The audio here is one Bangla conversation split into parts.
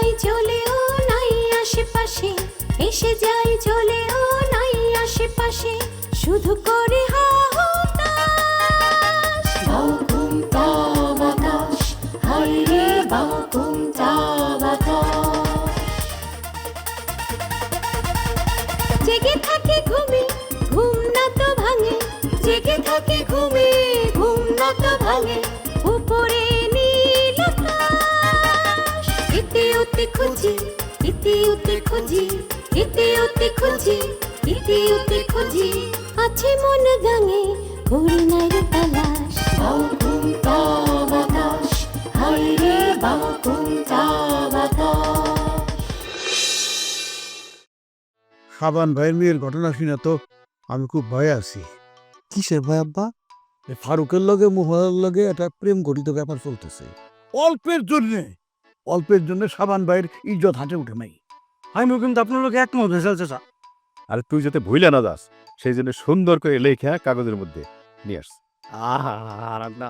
যাই চলেও নাই আশেপাশে, এসে যাই চলেও নাই আশেপাশে, শুধু করে হাহুতাশ। বাউকুমটা বাতাস, হায় রে বাউকুমটা বাতাস। জেগে থাকে ঘুমে, ঘুম না তো ভাঙে, জেগে থাকে ঘুমে, ঘুম না তো ভাঙে, উপরে নীল আকাশ। এতে ওতে খুঁজি, এতে ওতে খুঁজি, এতে ওতে খুঁজি, এতে ওতে খুঁজি, আছে মন গাঙে করি নাই রে তালাশ। বাউকুমটা বাতাস, হায় রে বাউকুমটা বাতাস। সাবান ভাইয়ের মেয়ের ঘটনা শুনে তো আমি খুব ভয়ে আছি। কিসের ভয় আব্বা? ফারুকের লগে মোহনের লগে একটা প্রেম গঠিত ব্যাপার চলতেছে। অল্পের জন্য সাবান ভাইয়ের ইজ্জত হাতে উঠে নাই। আমি কিন্তু আপনার লোক একমত ভেসাল চাচা। আর তুই যাতে ভুইলা না যাস সেই জন্য সুন্দর করে লেখা কাগজের মধ্যে নিয়ে আসছে। না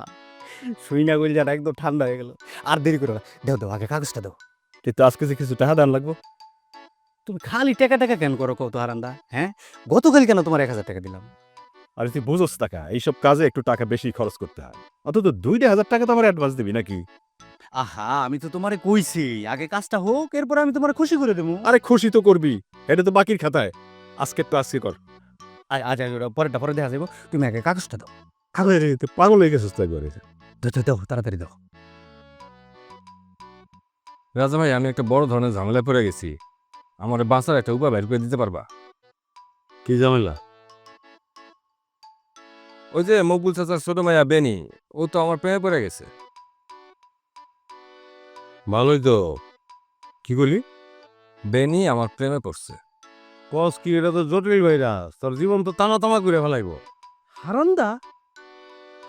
শুই না গলি যাটা একদম ঠান্ডা হয়ে গেল। আর দেরি করো না, দেও দেও আগে কাগজটা দাও। তুই তো আজকে যে কিছু টাকা দান লাগবো। তুমি খালি টাকা টাকা কেন করো কত হারান্দা? হ্যাঁ, গতকাল কেন তোমার 1000 টাকা দিলাম? আর তুই বুঝোস টাকা, এইসব কাজে একটু টাকা বেশি খরচ করতে হয়। অন্তত 2,000 টাকা তো আমার অ্যাডভান্স দিবি নাকি? আহা, আমি তো তোমারে কইছি আগে কাজটা হোক, এরপর আমি তোমারে খুশি করে দেবো। আরে খুশি তো করবি, এটা তো বাকির খাতায়। আজকে তো আজকে কর। আজ পরেরটা পরে দেখা যাবো। তুমি আগে কাগজটা দাও। তুই পাগল হয়ে গেছিস তো একবারে। দাও তাড়াতাড়ি দাও। রাজা ভাই, আমি একটা বড় ধরনের ঝামেলায় পড়ে গেছি। আমার বাঁচার একটা উপায় বের করে দিতে পারবা? কি ঝামেলা? ওই যে মকবুল চাচার ছোট মাইয়া বেনি, ও তো আমার প্রেমে পড়ে গেছে। ভালোই তো। কি করলি? বেনি আমার প্রেমে পড়ছে। কস কি, এটা তো জটিল ভাইরাস, তোর জীবন তো টানা তামা করে ফেলাইব। হারান্দা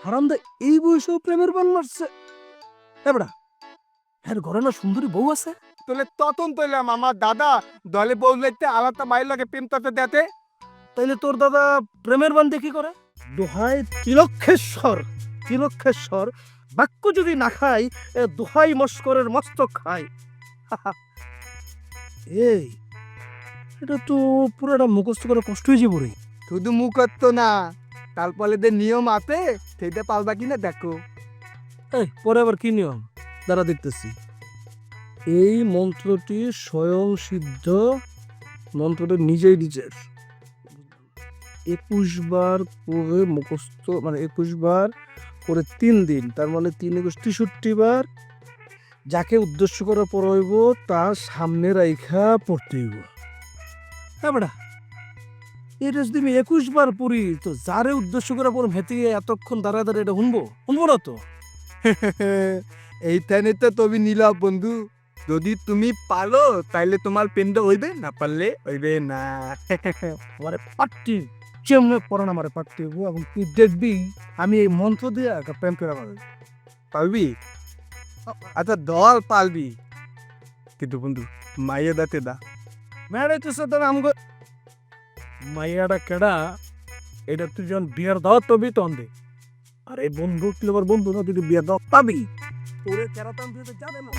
হারান্দা এই বয়সেও প্রেমের বান মারছে? এবড়া, হ্যাঁ ঘরে না সুন্দরী বউ আছে? তোলে ততন তৈলাম আমার দাদা দলে বউ লাইতে আলাদা বাইর লাগে প্রেম ততে দেতে। তাইলে তোর দাদা প্রেমের বান দেখি করে? দোহাই তিলক্ষেশ্বর, তিলক্ষেশ্বর, বাক্য যদি না খাই, দোহাই মস্করের মস্তক খাই। এই, এটা তো পুরোটা মুখস্থ করে কষ্ট হয়ে যাবো রে। শুধু মুখত্ব না, তারপরে যে নিয়ম আছে সেইটা পারবা কিনা দেখো। এই পরে আবার কি নিয়ম? দ্বারা দেখতেছি। এই মন্ত্রটি স্বয়ং সিদ্ধ, মন্ত্রটি নিজেই নিজের। 21 বার করে মুখস্থ, মানে 21 বার করে 3 দিন, তার মানে 3 × 63 বার যাকে উদ্দেশ্য করে পড়াইব তার সামনে রাইখা পড়তে হইব। হ্যাঁ বেটা, এটা যদি আমি 21 বার পড়ি, তো যারে উদ্দেশ্য করে পড়ব হেঁটে এতক্ষণ দাঁড়ায় দাঁড়ায় এটা শুনবো না তো? এইখানে তো তুমি নীলাভ বন্ধু, যদি তুমি পারো তাইলে তোমার প্রেমটা হইবে, না পারলে হইবে না। আমারে পাট্টি চেমনে পড়ান, আমারে পাট্টি হইব, এবং তুই দেখবি আমি এই মন্ত্র দিয়ে একটা প্রেম করে পাবো। পারবি? আচ্ছা দল পারবি, কিন্তু বন্ধু মাইয়া দাতে দা। ম্যাডাই তো সাথে আমগো মাইয়াটা কেডা, এটা তুই যখন বিয়ের দাওয়াত পাবি তখন দে। আর এই বন্ধু তুই আমার বন্ধু না, তুই বিয়ের দাওয়াত পাবি ওরে কেরাতাম তুই তো যাবে না।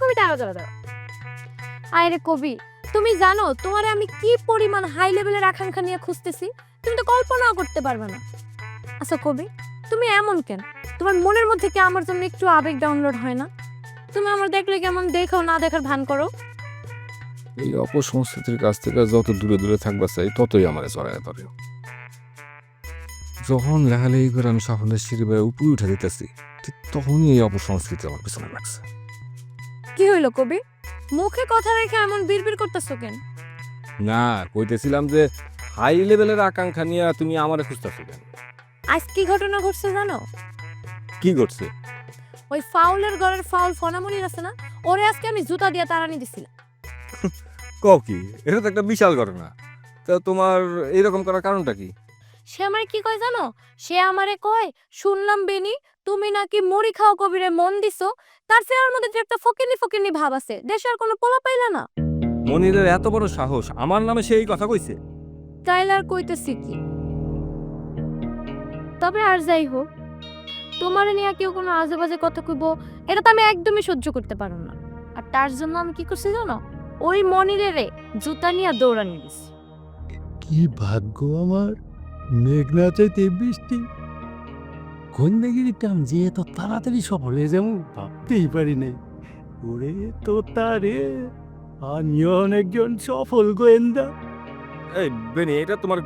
কবি দাঁড়াও দাঁড়াও দাঁড়াও। আরে কবি, তুমি জানো তোমারে আমি কি পরিমাণ হাই লেভেলের আকাঙ্ক্ষা নিয়ে খুঁজতেছি? তুমি তো কল্পনাও করতে পারবে না। আচ্ছা কবি, তুমি এমন কেন? তোমার মনের মধ্যে কি আমার জন্য একটু আবেগ ডাউনলোড হয় না? তুমি আমার দেখলে কেমন দেখো না দেখার ভান করো। এই অপসংস্কৃতির কাছ থেকে যত দূরে দূরে থাকবা চাই, ততই আমার জড়ায় ধরে। যখন লেখালেখি করে আমি সাফল্যের সিঁড়ি বেয়ে উপরে উঠে দিতেছি, ঠিক তখনই এই অপসংস্কৃতি আমার পিছনে লাগছে। কি হইলো কবি, মুখে কথা রেখে এমন বিড়বিড় করতেছো কেন? না, কইতেছিলাম যে হাই লেভেলের আকাঙ্ক্ষা নিয়ে তুমি আমারে খুঁজতেছো কেন? আজ কি ঘটনা ঘটছে জানো? কি ঘটছে? ওই ফাউলের ঘরের ফাউল ফনামনির আছে না, ওরে আজকে আমি জুতা দিয়ে তাড়ানি দিছিলাম। কও কি? এটা তো একটা বিশাল ঘটনা। তা তোমার এইরকম করার কারণটা কি? সে আমারে কি কয় জানো? সে আমারে কয়, শুনলাম বেনি তুমি নাকি মুড়ি খাও কবিরে মন দিছো, তার চেহারার মধ্যে যে একটা ফকিনি ফকিনি ভাব আছে, দেশে আর কোনো পোলা পাইলা না। মনিরের এত বড় সাহস, আমার নামে সেই কথা কইছে? তাইলে আর কইতেছি কি? তবে আর যাই হোক, তোমার নিয়ে কেউ কোনো আজে বাজে কথা কইব, এটা তো আমি একদমই সহ্য করতে পারো না। আর তার জন্য আমি কি করছি জানো? ওই মনিরেরে জুতা নিয়ে দৌড়ানি দিছি। কি ভাগ্য আমার, মেঘ না চাইতে বৃষ্টি। কন্যাগিরিটা যে এত তাড়াতাড়ি সফল হয়ে যাবো ভাবতেই পারি নাই। ওরে তো তারে, আমিও একজন সফল গোয়েন্দা। এই বেনি, এটা তোমার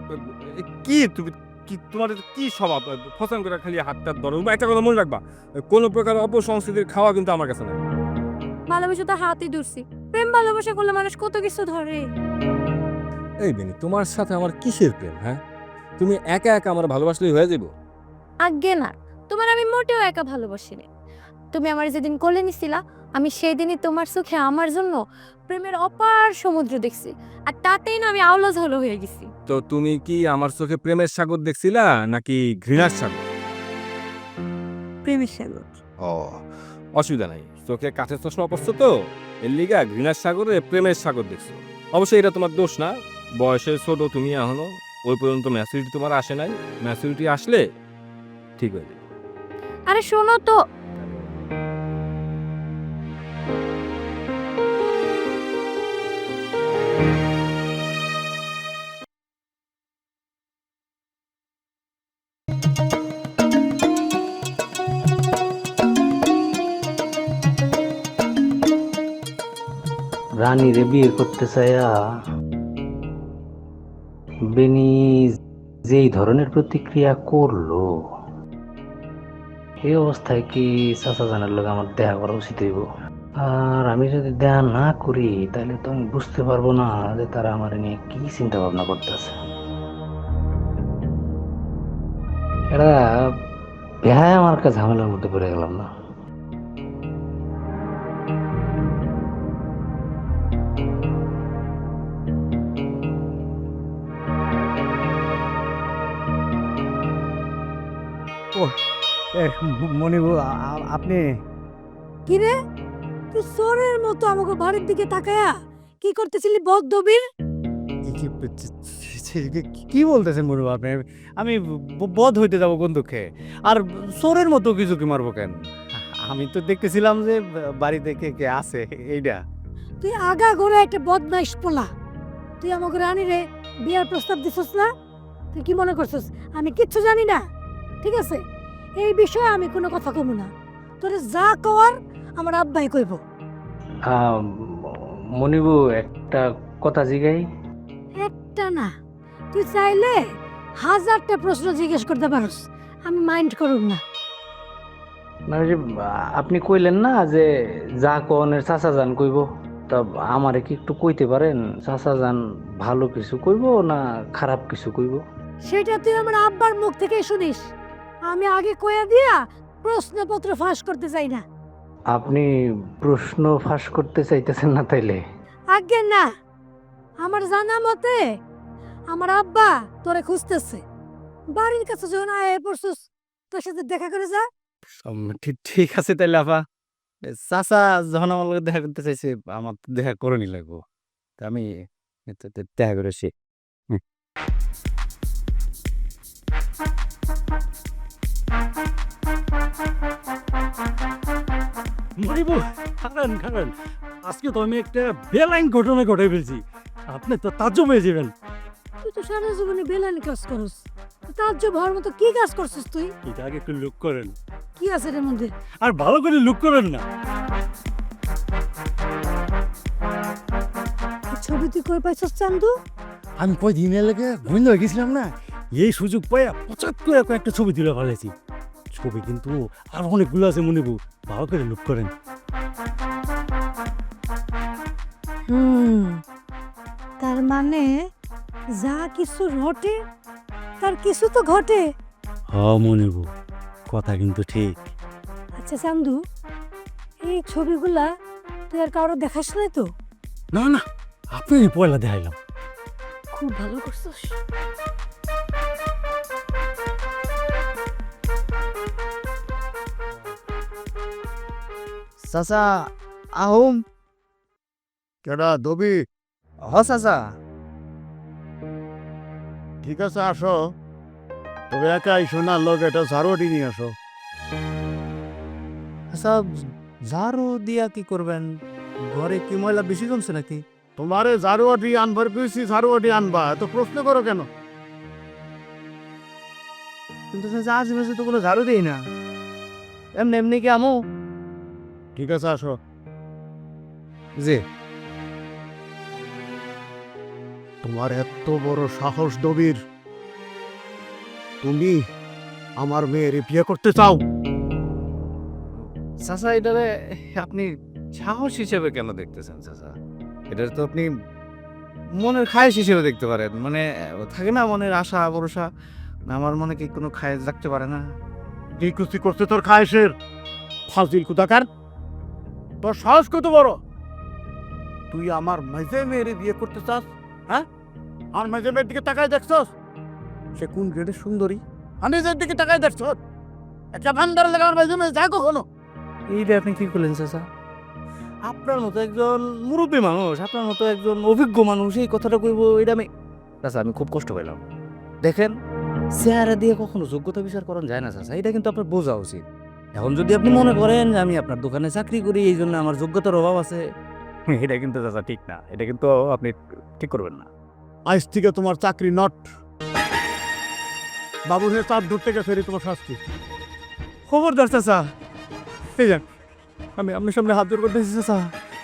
কি, তুমি কি, তোমার এটা কি স্বভাব? ফসান করে খালি হাতটা ধরো। একটা কথা মনে রাখবা, কোনো প্রকার অপসংস্কৃতির খাওয়া কিন্তু আমার কাছে নাই। ভালোবাসা তো হাতই ধরছি। প্রেম ভালোবাসা করলে মানুষ কত কিছু ধরে। এই বেনি, তোমার সাথে আমার কিসের প্রেম? হ্যাঁ, তুমি একা একা আমার ভালোবাসলেই হয়ে যাবো? আজ্ঞে না, তোমার আমি মোটেও একা ভালোবাসি না। তুমি আমার যেদিন কোলে নিছিলা, আমি সেই দিনই তোমার চোখে আমার জন্য প্রেমের অপার সমুদ্র দেখছি। আর তাতেই না আমি আওলা ঝোল হয়ে গেছি। তো তুমি কি আমার চোখে প্রেমের সাগর দেখছিলা নাকি ঘৃণার সাগর? প্রেমের সাগর। ও, অসুবিধা নাই, চোখে কাঠের চশমা পড়ছো তো, এর লিগা ঘৃণার সাগরে প্রেমের সাগর দেখছো। অবশ্যই এটা তোমার দোষ না, বয়সে ছোট তুমি, এখনো ওই পর্যন্ত ম্যাচুরিটি তোমার আসে নাই। ম্যাচুরিটি আসলে ঠিক হয়ে যাবে। আরে শোনো তো, রানীরে বিয়ে করতে চাইয়া বেনি যেই ধরনের প্রতিক্রিয়া করলো, এই অবস্থায় কি চাচা জানার লোক আমার দেখা করা উচিত হইব? আর আমি যদি দেখা না করি তাহলে তো আমি বুঝতে পারবো না যে তারা আমার নিয়ে কি চিন্তা ভাবনা করতেছে। এটা বেহায় আমার কাছে ঝামেলার মধ্যে পড়ে গেলাম না? মনিবু, আপনি কিরে, তুই চোরের মতো আমাকে বাড়ির দিকে তাকায়া কি করতেছিলি বদদবির? কি বলতেছেন মনিবু আপনি? আমি বধ হইতে যাবো কোন দুঃখে? আর চোরের মতো কিছু কি মারবো কেন? আমি তো দেখতেছিলাম যে বাড়িতে কে কে আছে এইটা। তুই আগা ঘরে একটা বদমাইশ পোলা। তুই আমাকে রানীরে বিয়ার প্রস্তাব দিছস না? তুই কি মনে করছস আমি কিচ্ছু জানি না? ঠিক আছে, এই বিষয়ে আমি কোনো কথা কমু না। তোরে যা কওয়ার আমার আব্বাই কইব। মনিবু, একটা কথা জিগাই। একটা না, তুই চাইলে 1000টা প্রশ্ন জিজ্ঞেস করতে পারস, আমি মাইন্ড করুম না। না, ওই যে আপনি কইলেন না যে যা কনের চাচা যান কইব, তা আমারে কি একটু কইতে পারেন চাচা যান ভালো কিছু কইব না খারাপ কিছু কইব? সেটা তুই আমার আব্বার মুখ থেকে শুনিস। আমি আগে কইয়া দিয়া প্রশ্নপত্র ফাঁস করতে চাই না। আপনি প্রশ্ন ফাঁস করতে চাইতেছেন না তাইলে? আজ্ঞে না, আমার জানা মতে আমার আব্বা তোরে খুঁজতেছে। বাড়ির কাছে যখন আয় পড়ছস, তোর সাথে দেখা করে যা। ঠিক আছে তাইলে আপা, চাচা যখন আমার লগে দেখা করতে চাইছে আমার তো দেখা করে নি লাগবো, তা আমি দেখা করেছি। মনিবু, খারান খারান, আজকে তো আমি একটা বেলাইন ঘটনা ঘটাই ফেলছি। আপনি তো তাজ্জব হয়ে যাবেন। তুই তো সারা জীবনে বেলানি কাজ করস, তাজ্জব হওয়ার মতো কি কাজ করছিস তুই? এটা আগে একটু লুক করেন, কি আছে এর মধ্যে? আর ভালো করে লুক করেন না। এই ছবি তুই কই পাইছস চান্দু? আমি কয়দিন এলাকা ঘুমিয়ে হয়ে গেছিলাম না, এই সুযোগ পাইয়া পচাত করে কয়েকটা ছবি তুলে ফেলেছি। ছবি কিন্তু আর অনেকগুলো আছে মনিবু, ভালো করে লুক করেন। তার মানে যা কিছু ঘটে তার কিছু তো ঘটে। হ মনিবু, কথা কিন্তু ঠিক। আচ্ছা চান্দু, এই ছবিগুলা তুই আর কারো দেখাস নাই তো? না না, আপনি পয়লা দেখাইলাম। খুব ভালো করছিস। চাচা আহম। কেডা দবি? চাচা। ঠিক আছে আসো, তবে একা আইসো না, লোক এটা ঝাড়ুয়াটি নিয়ে আসো। আচ্ছা, ঝাড়ু দিয়া কি করবেন? ঘরে কি ময়লা বেশি জমছে নাকি? তোমারে ঝাড়ুয়াটি আনবার কইছি, ঝাড়ুয়াটি আনবা, এত প্রশ্ন করো কেন? কিন্তু চাচা আশেপাশে তো কোনো ঝাড়ু দেই না, এমনি এমনি কি আমো? ঠিক আছে আসো। জি। তোমার এত বড় সাহস দবির, তুমি আমার মেয়ের বিয়ে করতে চাও? চাচা, এটারে আপনি সাহস হিসেবে কেন দেখতেছেন চাচা? এটার তো আপনি মনের খায়েশ হিসেবে দেখতে পারেন। মানে থাকে না মনের আশা ভরসা, আমার মনে কি কোনো খায়েশ রাখতে পারে না? কি কুস্তি করছে তোর খায়েশের? ফাজিল কুদাকার, তোর সাহস কত বড়? তুই আমার মেজে মেয়ের বিয়ে করতে চাস? হ্যাঁ, আর মেজে মেয়ের দিকে তাকায় দেখছস? সে কোন গ্রেডের সুন্দরী? আর নিজের দিকে তাকায় দেখছস? একটা ভান্ডার লেগে আমার মেজে মেয়ে যায় কখনো? এইটা আপনি কি করলেন চাচা? আপনার মতো একজন মুরব্বী মানুষ, আপনার মতো একজন অভিজ্ঞ মানুষ এই কথাটা কইব, এটা আমি চাচা আমি খুব কষ্ট পেলাম। দেখেন, চেহারা দিয়ে কখনো যোগ্যতা বিচার করা যায় না চাচা, এটা কিন্তু আপনার বোঝা উচিত। এখন যদি আপনি মনে করেন যে আমি আপনার দোকানে চাকরি করি এই জন্য আমার যোগ্যতার অভাব আছে, এটা কিন্তু চাচা ঠিক না, এটা কিন্তু আপনি ঠিক করবেন না। আজ থেকে তোমার চাকরি নট। বাবুর হয়ে চাপ ধরতে গেছে, এরই তোমার শাস্তি। খবরদার চাচা, এই যান, আমি আপনার সামনে হাত জোর করতেছি চাচা,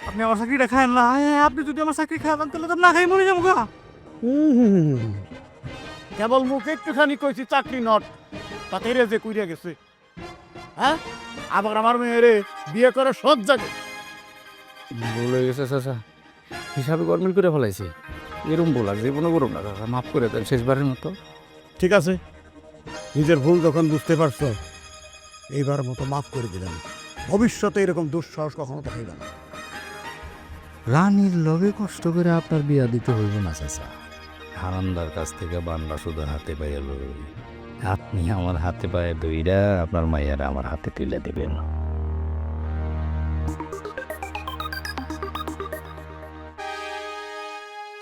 আপনি আমার চাকরিটা খায়েন না। আপনি যদি আমার চাকরি খান তাহলে তো না খাই মরে যাবো গা। কেবল মুখে একটুখানি কইছি চাকরি নট, তাতে রে যে কইরা গেছে। হ্যাঁ, আবার আমার মেয়েরে বিয়ে করে সব জাগে। ভুল হয়ে গেছে চাচা, হিসাবে গরমিল করে ফেলাইছি। এরম বলা জীবনে করুন না চাচা, মাফ করে দেন শেষবারের মতো। ঠিক আছে, নিজের ভুল যখন বুঝতে পারছো, এইবার মতো মাফ করে দিলাম। ভবিষ্যতে এরকম দুঃসাহস কখনো দেখাইবে না। রানীর লগে কষ্ট করে আপনার বিয়া দিতে হইব না চাচা। হারান্দার কাছ থেকে বান্ডা সুদা হাতে পাইয়া লই, আপনি আমার হাতে পায়ে দইরা আপনার মাইয়ারা আমার হাতে তুলে দেবেন।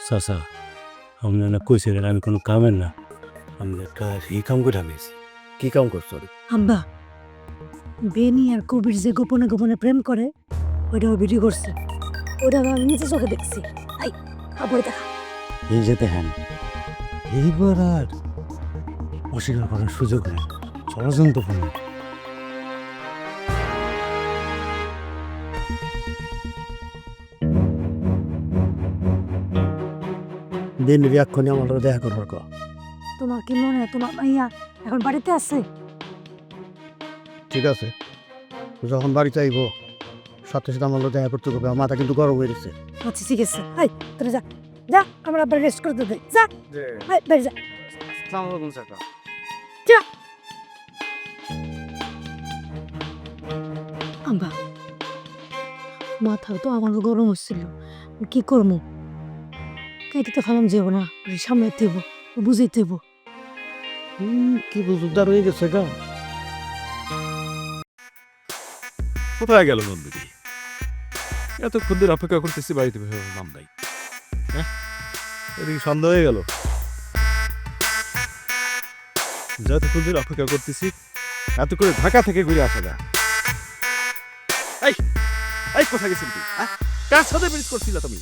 চাচা, আপনি না কইছিলেন আমি কোনো কামের না, আমি একটা এই কাম করে আনিছি। কি কাম করছো? আব্বা, বেনি আর কবির যে গোপনে গোপনে প্রেম করে ওইটাও ভিডিও করছে, ওটা আমি নিজে চোখে দেখছি। আই আবার দেখা। এই যে দেখেন, এইবার আর অস্বীকার করার সুযোগ নেই, ষড়যন্ত্রপূর্ণ। দিন রিয়াক্ষণে আমার লগে দেখা করবার কো। তোমার কি মনে হয় তোমার মাইয়া এখন বাড়িতে আছে? ঠিক আছে, যখন বাড়িতে আইব সাথে সাথে আমার লগে দেখা করতে হবে। আমার মাথা কিন্তু গরম হয়ে গেছে। আচ্ছা ঠিক আছে, হাই তোরা যা যা, আমার আবার রেস্ট করতে দে, যা হাই বাড়ি যা। আসসালামু আলাইকুম চাচা। আব্বা, মাথা তো আমার গরম হচ্ছিল, কি করবো? কেটে তো খালাম যাবো না, সামনে দেবো, বুঝেই দেবো। কি বুঝুদার হয়ে গেছে গা। কোথায় গেল নন্দিনী? এতক্ষণ ধরে অপেক্ষা করতেছি, বাড়িতে নাম নাই। হ্যাঁ, এদিকে সন্দেহ হয়ে গেল। যতক্ষণ ধরে অপেক্ষা করতেছি, এত করে ঢাকা থেকে ঘুরে আসা যায়। এই কোথায় গেছিলি তুই? কার সাথে ব্রিজ করছিল তুমি?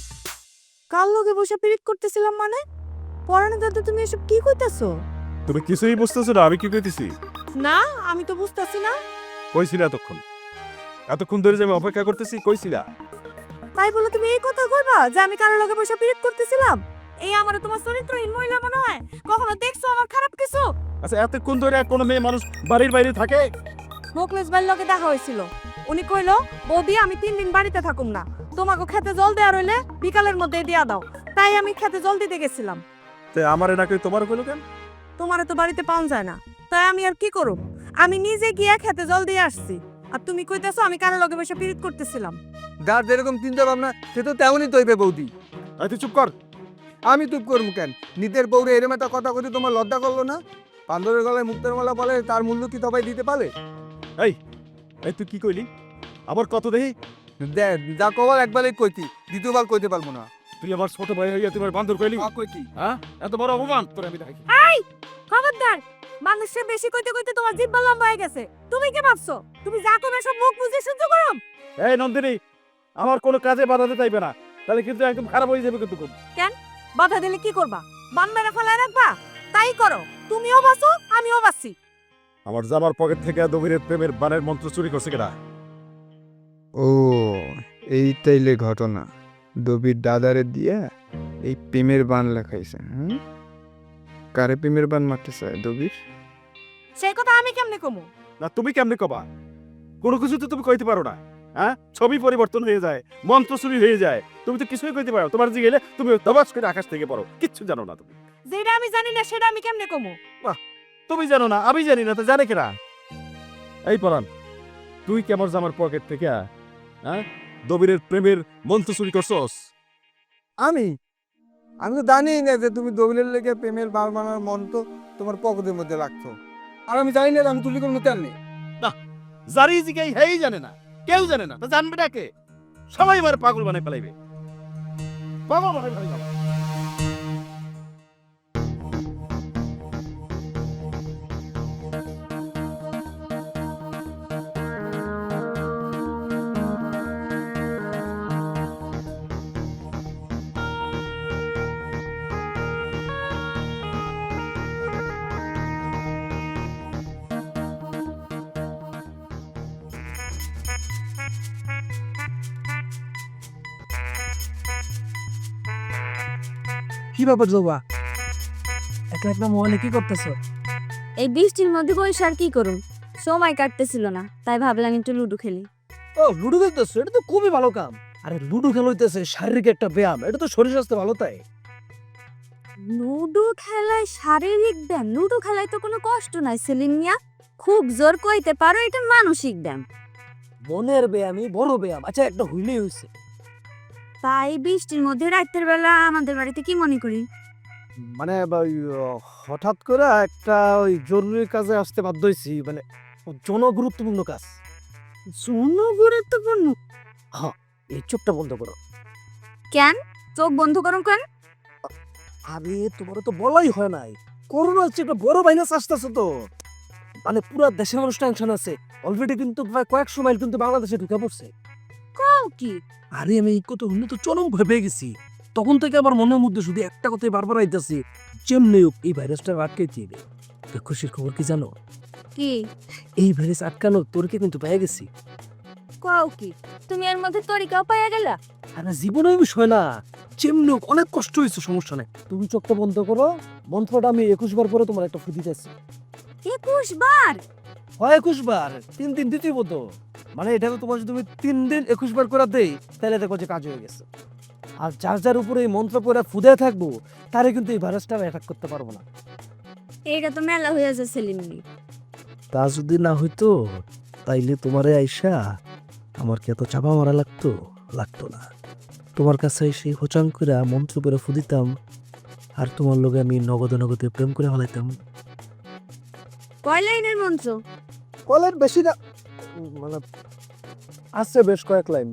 কাল লগে বসে পিরিত করতেছিলাম মানে? পরানো দাদা তুমি এসব কি কইতাছো? তুমি কিছুই বুঝতেছো না আমি কি কইতেছি? না আমি তো বুঝতাছি না। কইছিলা এতক্ষণ ধরে যে আমি অপেক্ষা করতেছি, কইছিলা? তাই বলে তুমি এই কথা কইবা যে আমি কারোর লগে বসে পিরিত করতেছিলাম? এই আমারে তোমার চরিত্রহীন মহিলা মনে হয়? কখনো দেখছো আমার খারাপ কিছু? আচ্ছা, এতক্ষণ ধরে কোনো মেয়ে মানুষ বাড়ির বাইরে থাকে? মোকলেশ ভাইয়ের লগে দেখা হয়েছিল, উনি কইলো বৌদি আমি 3 দিন বাড়িতে থাকুম না, তোমাকে খেতে জল দেওয়া রইলে বিকালের মধ্যে দিয়া দাও। তাই আমি খেতে জল দিতে গেছিলাম। তে আমারে না কই তোমার কইলো কেন? তোমারে তো বাড়িতে পাওয়া যায় না, তাই আমি আর কি করব? আমি নিজে গিয়া খেতে জল দিয়ে আসছি, আর তুমি কইতাছো আমি কারোর লগে বসে পিরিত করতেছিলাম। যার যেরকম চিন্তা ভাবনা সে তো তেমনই তৈবে বৌদি। তুই চুপ কর। আমি চুপ করবো কেন? নিজের বউরে এরম একটা কথা কইতে তোমার লজ্জা করলো না? বান্দরের গলায় মুক্তার মালা বলে, তার মূল্য কি সবাই দিতে পারে? এই তুই কি কইলি? আবার কত দেখি? যা কবার একবারই কইতি, দ্বিতীয়বার কইতে পারবো না। তুই আমার ছোট ভাই হইয়া তোমার বান্ধব কইলি কই কি হ্যাঁ এত বড় অপমান তোর আমি দেখি খবরদার, মানুষের বেশি কইতে কইতে তোমার জিহ্বা লম্বা হয়ে গেছে। তুমি কি ভাবছো তুমি যা করবে সব মুখ বুঝে সহ্য করো? এই নন্দিনী, আমার কোনো কাজে বাধা দিতে চাইবে না, তাহলে কিন্তু একদম খারাপ হয়ে যাবে কিন্তু খুব। বাধা দিলে কি করবা? বান মেরে ফেলায় রাখবা? তাই করো, তুমিও বাঁচো আমিও বাঁচি। আমার জামার পকেট থেকে দবিরের প্রেমের বানের মন্ত্র চুরি করছে কেনা ও এইটাইলে ঘটনা দবির দাদারে দিয়া এই প্রেমের বান লেখাইছে হুম কারে প্রেমের বান মারতে চায় দবির সেই কথা আমি কেমনে কমু? না তুমি কেমনে কবা? কোনো কিছু তো তুমি কইতে পারো না। হ্যাঁ, ছবি পরিবর্তন হয়ে যায়, মন্ত্র চুরি হয়ে যায়, তুমি তো কিছুই কইতে পারো। তোমার যে গেলে তুমি দবাস করে আকাশ থেকে পড়ো, কিচ্ছু জানো না তুমি। যেটা আমি জানি না সেটা আমি কেমনে কমু? তুমি জানো না, আমি জানি না, তো জানে কেনা? এই পরান তুই কি আমার জামার পকেট থেকে হ্যাঁ দবিরের প্রেমের মন্ত্র চুরি করছস? আমি আমি তো জানি না যে তুমি দবিলের লেগে প্রেমের বান বানানোর মন্ত্র তোমার পকেটের মধ্যে রাখছো আর আমি জানি না আমি তুলি কোনো কেন নেই জারি জিগাই হেই জানে না, কেউ জানে না, তো জানবে না কে? সবাই আমার পাগল বানাই ফেলাইবে, পাগল বানাই ফেলাইবে। কি ব্যাপার জবা, একটা একটা মোবাইলে কি করতেছো? এই বৃষ্টির মধ্যে বসে আর কি করুন, সময় কাটতেছিল না, তাই ভাবলাম একটু লুডো খেলি। ও লুডো খেলতেছো, এটা তো খুবই ভালো কাম। আরে লুডো খেলা হইতেছে শারীরিক একটা ব্যায়াম, এটা তো শরীর স্বাস্থ্য ভালো। তাই লুডো খেলায় শারীরিক ব্যায়াম? লুডো খেলায় তো কোনো কষ্ট নাই সেলিম মিয়া, খুব জোর কইতে পারো এটা মানসিক ব্যায়াম। মনের ব্যায়ামই বড় ব্যায়াম। আচ্ছা, একটা হইলেই হইছে। তাই বৃষ্টির মধ্যে রাতের বেলা আমাদের বাড়িতে কি মনে করি? মানে হঠাৎ করে একটা ওই জরুরি কাজে আসতে বাধ্য হয়েছি, মানে জনগুরুত্বপূর্ণ কাজ। জনগুরুত্বপূর্ণ? হ্যাঁ, এই চোখটা বন্ধ করো। কেন চোখ বন্ধ করো কেন? আরে তোমার তো বলাই হয় নাই, করোনা হচ্ছে একটা বড় ভাইরাস আসতেছে তো, মানে পুরো দেশের মানুষ টেনশন আছে। অলরেডি কিন্তু প্রায় কয়েকশো মাইল কিন্তু বাংলাদেশে ঢুকে পড়ছে। কাও কি? আরে আমি এই কথা শুনে তো চরম ভেবে গেছি। তখন থেকে আমার মনের মধ্যে শুধু একটা কথাই বারবার আইতেছি, যেমনি হোক এই ভাইরাসটা আটকাইতে হবে। তো খুশির খবর কি জানো? কি? এই ভাইরাস আটকানো তোরকে কিন্তু পেয়ে গেছি। কাও কি? তুমি এর মধ্যে তরিকাও পাইয়া গেলা? আরে জীবনের বিষয় না, যেমনি হোক অনেক কষ্ট হয়েছে, সমস্যা নেই। তুমি চোখটা বন্ধ করো, মন্ত্রটা আমি 21 বার পরে তোমার একটা ফু দিতেছি। 21 বার? হয় 21 বার, 3 দিন দিতেই বলতো। মানে এটা তোমার যদি তুমি 3 দিন 21 বার করে দেই, তাহলে দেখো যে কাজ হয়ে গেছে। আর যার যার উপরে এই মন্ত্র পড়ে ফুদে থাকবো, তারে কিন্তু এই ভাইরাসটা অ্যাটাক করতে পারবো না। এইটা তো মেলা হয়ে যায় সেলিমনি। তা যদি না হইতো, তাইলে তোমারে আইসা আমার কি এত চাপা মারা লাগতো না। তোমার কাছে সেই হোচাং করে মন্ত্র করে ফুদিতাম, আর তোমার লগে আমি নগদে নগদে প্রেম করে ফেলাইতাম। কয় লাইনের মন্ত্র? কলের বেশি না, মানে আছে বেশ কয়েক লাইন।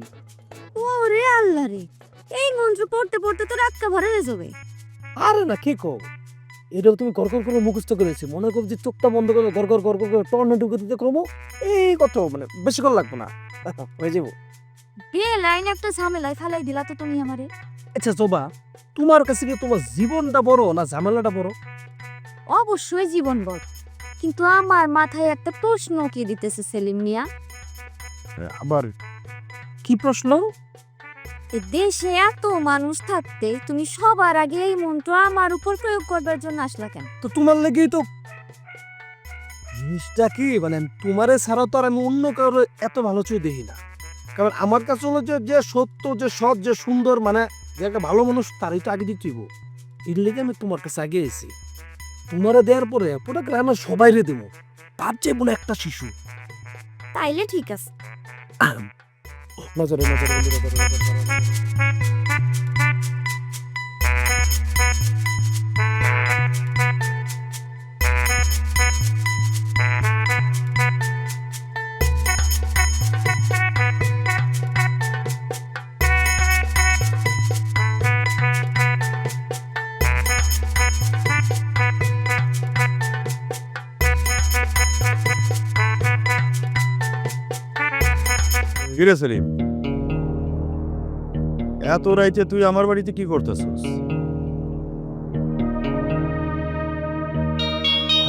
ওরে আল্লাহ রে, এই মন্ত্র পড়তে পড়তে তো রাতটা ভরে যাবে। আরে না, কি কো, এটা তুমি গড়গড় করে মুখস্থ করেছি। মনে করো যে চোখটা বন্ধ করে গড়গড় গড়গড় করে টর্নেডো দিতে ক্রম, এই কত মানে বেশিক্ষণ লাগবে না, হয়ে যাবো। বিয়ে লাইন একটা ঝামেলায় ফেলাই দিলা তো তুমি আমারে। আচ্ছা জবা, তোমার কাছে কি তোমার জীবনটা বড় না ঝামেলাটা বড়? অবশ্যই জীবন বড়, কিন্তু আমার মাথায় একটা প্রশ্ন কি দিতেছে সেলিম মিয়া। আবার কি প্রশ্ন? এ দেশে এত মানুষ থাকতে তুমি সবার আগে এই মন্ত্র আমার উপর প্রয়োগ করবার জন্য আসলা কেন? তো তোমার লেগেই তো। জিনিসটা কি, মানে তোমারে ছাড়া তো আর আমি অন্য কারো এত ভালো চোখে দেখি না। কারণ আমার কাছে হলো যে সত্য, যে সৎ, যে সুন্দর, মানে যে একটা ভালো মানুষ, তারই তো আগে দিতেইব। এর লেগে আমি তোমার কাছে আগে এসেছি। তোমারে দেওয়ার পরে পুরো গ্রামে সবাইরে দেবো, তার চেয়ে মনে একটা শিশু। তাইলে ঠিক আছে। নজরে নজরে নজরে নজরে। কিরে সেলিম, এত রাইতে তুই আমার বাড়িতে কি করতেছিস?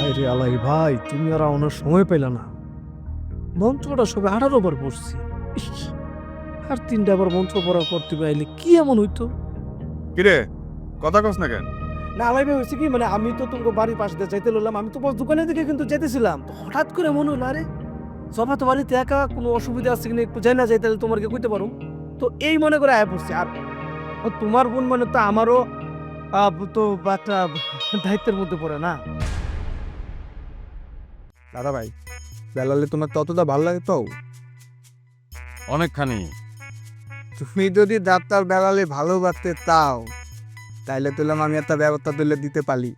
আরে আলাই ভাই, তুমি আর আমার সময় পেলে না। মন্ত্রটা সবে 18 বার পড়ছি। ইস, আর 3টা বার মন্ত্র পড়া করতে পাইলে কি এমন হইতো? কিরে কথা কস না কেন? না আলাই ভাই, হয়েছে কি, মানে আমি তো তোমার বাড়ির পাশে দিয়ে যাইতে লইলাম, আমি তো বস দোকানের দিকে কিন্তু যেতেছিলাম, তো হঠাৎ করে মনে হলো আরে সবা তো বাড়িতে একা, কোনো অসুবিধা আছে কিনা একটু যাই না যাই, তাহলে তোমাকে কইতে পারো। তো এই মনে করে আয়া পড়ছি। আর তোমার বোন মানে তো আমারও তো একটা দায়িত্বের মধ্যে পড়ে না। দাদা ভাই, বেলালে তোমার ততটা ভালো লাগে তো? অনেকখানি। তুমি যদি ডাক্তার বেলালে ভালোবাসতে তাও, তাইলে তুলাম আমি একটা ব্যবস্থা তুলে দিতে পারি।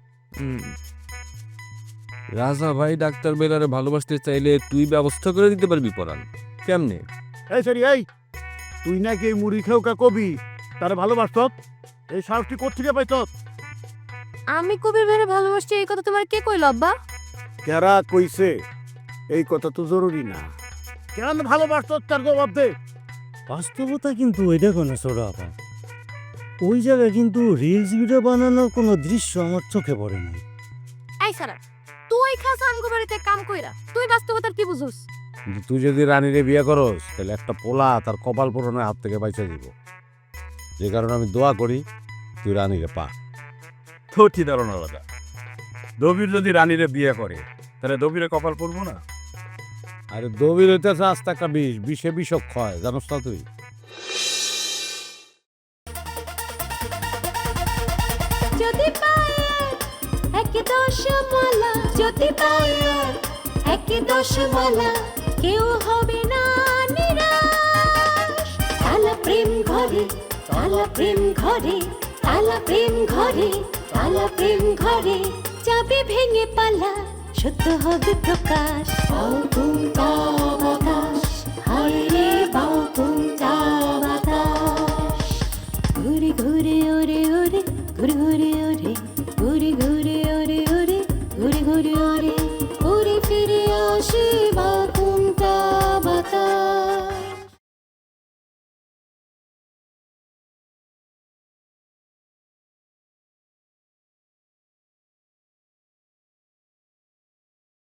রাজা ভাই ডাক্তার বেলারে ভালোবাসতে চাইলে তুই ব্যবস্থা করে দিতে পারবি পরাণ। কেমনে? এই সরি, এই তুই নাকি এই মুড়ি খেউকা কবি তারে ভালোবাসত? এই সাহসটি কোথেকে পাইত? আমি কবির ভাইরে ভালোবাসছি এই কথা তোমার কে কইল আব্বা? কেরা কইছে? এই কথা তো জরুরি না। কেন ভালোবাসত তার জবাব দে। বাস্তবতা কিন্তু ওই দেখো না ছোট আপা, ওই জায়গায় কিন্তু রিলস ভিডিও বানানোর কোনো দৃশ্য আমার চোখে পড়ে নাই। এই সারা, তুই খাস আমগো বাড়িতে কাম কইরা, তুই বাস্তবতার কি বুঝছস? কিন্তু তুই যদি রানীরে বিয়ে করস, তাহলে একটা পোলা তার কপাল পূরণের হাত থেকে বাইচা দিব। যে কারণে আমি দোয়া করি তুই রানীরে পা। তো ঠিক ধারণা দাদা, দবির যদি রানীরে বিয়ে করে তাহলে দবিরে কপাল পড়বো না? আরে দবির হইতেছে আস্তে একটা বিষ, বিষে বিষক্ষয়, জানোস না তুই? যদি পায় এক দশমালা, যদি পায় এক দশমালা, কেউ হবে না নিরাশ। তালা প্রেম ঘরে, তালা প্রেম ঘরে, তালা প্রেম ঘরে, তালা প্রেম ঘরে, যাবে ভেঙে পালা, সত্য হবে প্রকাশ। বাউ তুমটা বাতাস, হায় রে বাউ তুমটা বাতাস, ঘুরে ঘুরে ওরে ওরে, ঘুরে ঘুরে ওরে।